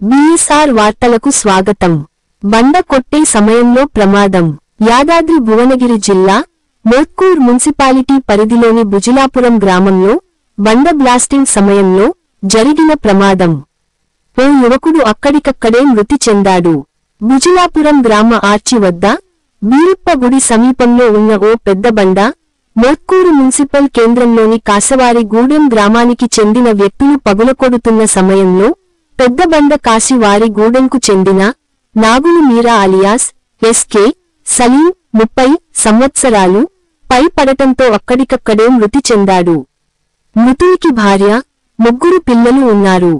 BSR వార్తలకు స్వాగతం. బండ కొట్టే సమయంలో ప్రమాదం. యాదాద్రి భువనగిరి జిల్లా మోత్కూర్ మున్సిపాలిటీ పరిధిలోని బుజిలాపురం గ్రామంలో బండ బ్లాస్టింగ్ సమయంలో జరిగిన ప్రమాదం. ఓ యువకుడు అక్కడికక్కడే మృతి చెందాడు. బుజిలాపురం గ్రామ ఆర్చి వద్ద బీరప్ప గుడి సమీపంలో ఉన్న ఓ పెద్ద బండ మోత్కూరు మున్సిపల్ కేంద్రంలోని కాసవారి గూడెం గ్రామానికి చెందిన వ్యక్తులు పగులకొడుతున్న సమయంలో పెద్ద బండ కాసివారి గూడెంకు చెందిన నాగులు మీరా అలియాస్ ఎస్కే సలీం 30 సంవత్సరాలు పై పడటంతో అక్కడికక్కడే మృతి చెందాడు. మృతునికి భార్య, 3 పిల్లలు ఉన్నారు.